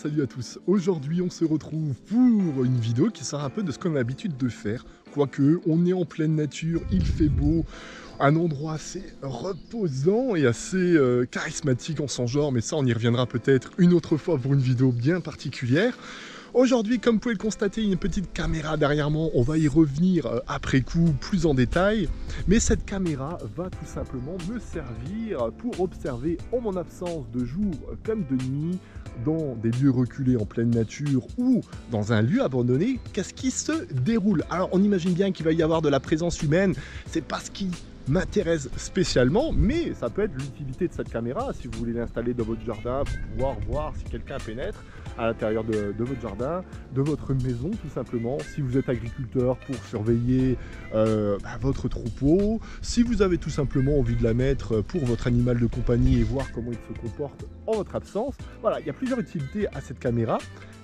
salut à tous. Aujourd'hui, on se retrouve pour une vidéo qui sera un peu de ce qu'on a l'habitude de faire. Quoique, on est en pleine nature, il fait beau, un endroit assez reposant et assez charismatique en son genre, mais ça, on y reviendra peut-être une autre fois pour une vidéo bien particulière. Aujourd'hui, comme vous pouvez le constater, une petite caméra derrière moi, on va y revenir après coup plus en détail, mais cette caméra va tout simplement me servir pour observer en mon absence de jour comme de nuit, dans des lieux reculés en pleine nature ou dans un lieu abandonné, qu'est-ce qui se déroule. Alors on imagine bien qu'il va y avoir de la présence humaine, c'est pas ce qui m'intéresse spécialement, mais ça peut être l'utilité de cette caméra si vous voulez l'installer dans votre jardin pour pouvoir voir si quelqu'un pénètre à l'intérieur de votre jardin, de votre maison tout simplement, si vous êtes agriculteur pour surveiller votre troupeau, si vous avez tout simplement envie de la mettre pour votre animal de compagnie et voir comment il se comporte en votre absence. Voilà, il y a plusieurs utilités à cette caméra.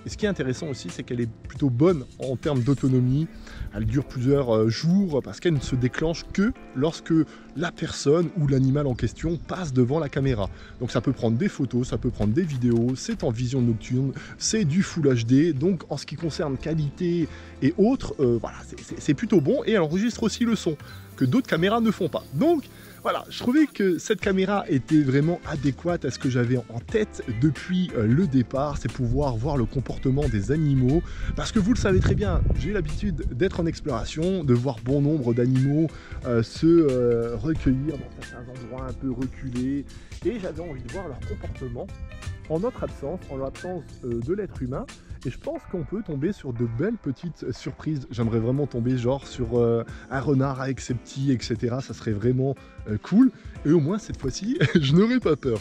Et ce qui est intéressant aussi, c'est qu'elle est plutôt bonne en termes d'autonomie. Elle dure plusieurs jours parce qu'elle ne se déclenche que lorsque la personne ou l'animal en question passe devant la caméra. Donc ça peut prendre des photos, ça peut prendre des vidéos, c'est en vision nocturne, c'est du Full HD. Donc en ce qui concerne qualité et autres, voilà, c'est plutôt bon. Et elle enregistre aussi le son que d'autres caméras ne font pas. Donc voilà, je trouvais que cette caméra était vraiment adéquate à ce que j'avais en tête depuis le départ, c'est pouvoir voir le comportement des animaux, parce que vous le savez très bien, j'ai l'habitude d'être en exploration, de voir bon nombre d'animaux se recueillir dans certains endroits un peu reculés, et j'avais envie de voir leur comportement en notre absence, en l'absence de l'être humain. Et je pense qu'on peut tomber sur de belles petites surprises. J'aimerais vraiment tomber genre sur un renard avec ses petits, etc. Ça serait vraiment cool. Et au moins cette fois-ci, je n'aurai pas peur.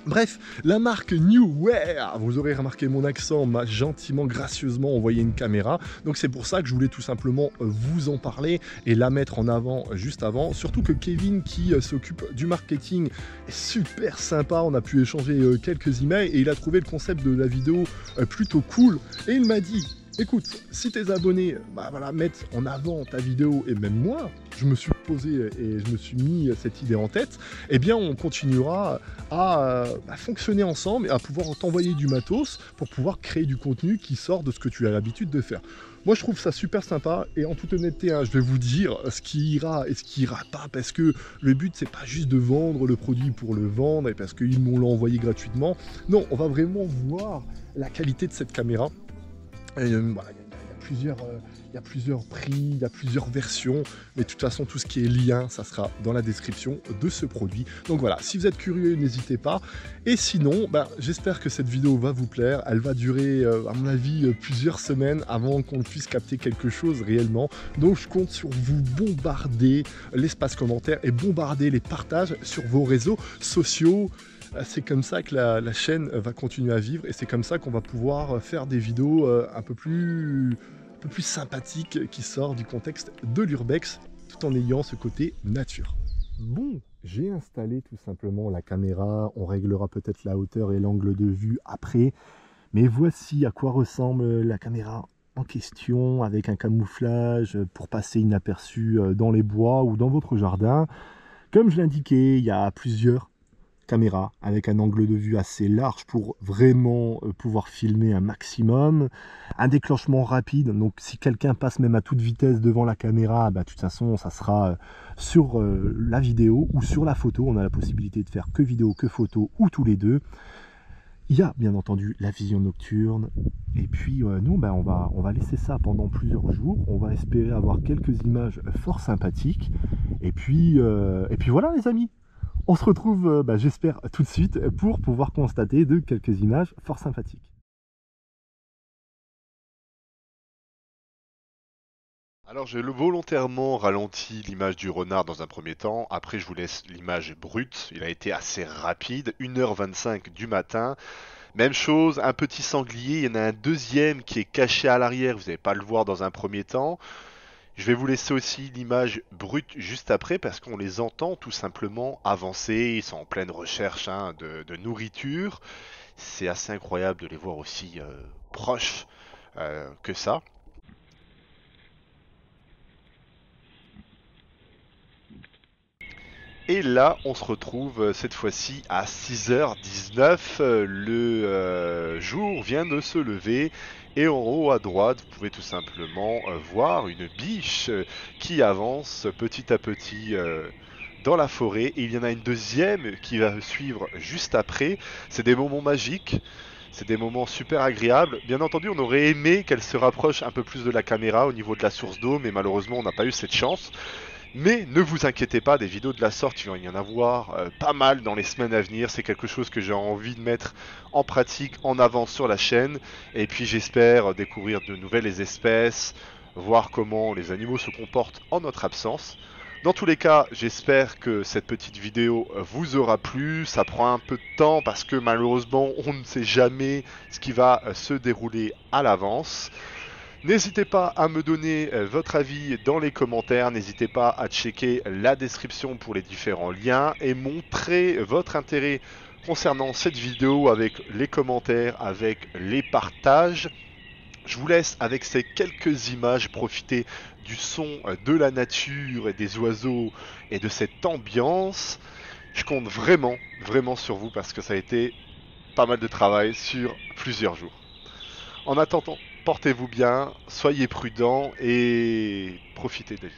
Bref, la marque Neewer, vous aurez remarqué mon accent, m'a gentiment, gracieusement envoyé une caméra. Donc c'est pour ça que je voulais tout simplement vous en parler et la mettre en avant juste avant. Surtout que Kevin, qui s'occupe du marketing, est super sympa. On a pu échanger quelques emails et il a trouvé le concept de la vidéo plutôt cool. Et il m'a dit: écoute, si tes abonnés mettent en avant ta vidéo, et même moi, je me suis posé et je me suis mis cette idée en tête, eh bien on continuera à fonctionner ensemble et à pouvoir t'envoyer du matos pour pouvoir créer du contenu qui sort de ce que tu as l'habitude de faire. Moi je trouve ça super sympa et en toute honnêteté, je vais vous dire ce qui ira et ce qui ira pas, parce que le but c'est pas juste de vendre le produit pour le vendre et parce qu'ils m'ont envoyé gratuitement. Non, on va vraiment voir la qualité de cette caméra. Et, voilà, il y a plusieurs prix, il y a plusieurs versions, mais de toute façon tout ce qui est lien, ça sera dans la description de ce produit. Donc voilà, si vous êtes curieux, n'hésitez pas. Et sinon, j'espère que cette vidéo va vous plaire. Elle va durer, à mon avis, plusieurs semaines avant qu'on puisse capter quelque chose réellement. Donc je compte sur vous bombarder l'espace commentaire et bombarder les partages sur vos réseaux sociaux. C'est comme ça que la chaîne va continuer à vivre et c'est comme ça qu'on va pouvoir faire des vidéos un peu plus sympathiques qui sortent du contexte de l'urbex tout en ayant ce côté nature. Bon, j'ai installé tout simplement la caméra, on réglera peut-être la hauteur et l'angle de vue après, mais voici à quoi ressemble la caméra en question avec un camouflage pour passer inaperçu dans les bois ou dans votre jardin. Comme je l'indiquais, il y a plusieurs caméra avec un angle de vue assez large pour vraiment pouvoir filmer un maximum, un déclenchement rapide, donc si quelqu'un passe même à toute vitesse devant la caméra, de toute façon ça sera sur la vidéo ou sur la photo. On a la possibilité de faire que vidéo que photo ou tous les deux. Il y a bien entendu la vision nocturne et puis nous on va laisser ça pendant plusieurs jours. On va espérer avoir quelques images fort sympathiques et puis voilà les amis. On se retrouve, j'espère, tout de suite pour pouvoir constater de quelques images fort sympathiques. Alors j'ai volontairement ralenti l'image du renard dans un premier temps, après je vous laisse l'image brute, il a été assez rapide, 1h25 du matin. Même chose, un petit sanglier, il y en a un deuxième qui est caché à l'arrière, vous n'allez pas le voir dans un premier temps. Je vais vous laisser aussi l'image brute juste après parce qu'on les entend tout simplement avancer, ils sont en pleine recherche de nourriture. C'est assez incroyable de les voir aussi proches que ça. Et là, on se retrouve cette fois-ci à 6h19. Le jour vient de se lever. Et en haut à droite, vous pouvez tout simplement voir une biche qui avance petit à petit dans la forêt. Et il y en a une deuxième qui va suivre juste après. C'est des moments magiques. C'est des moments super agréables. Bien entendu, on aurait aimé qu'elle se rapproche un peu plus de la caméra au niveau de la source d'eau, mais malheureusement, on n'a pas eu cette chance. Mais ne vous inquiétez pas, des vidéos de la sorte, il va y en avoir pas mal dans les semaines à venir. C'est quelque chose que j'ai envie de mettre en pratique, en avance sur la chaîne. Et puis j'espère découvrir de nouvelles espèces, voir comment les animaux se comportent en notre absence. Dans tous les cas, j'espère que cette petite vidéo vous aura plu. Ça prend un peu de temps parce que malheureusement, on ne sait jamais ce qui va se dérouler à l'avance. N'hésitez pas à me donner votre avis dans les commentaires, n'hésitez pas à checker la description pour les différents liens et montrer votre intérêt concernant cette vidéo avec les commentaires, avec les partages. Je vous laisse avec ces quelques images profiter du son de la nature et des oiseaux et de cette ambiance. Je compte vraiment, vraiment sur vous parce que ça a été pas mal de travail sur plusieurs jours. En attendant, portez-vous bien, soyez prudents et profitez de la vie.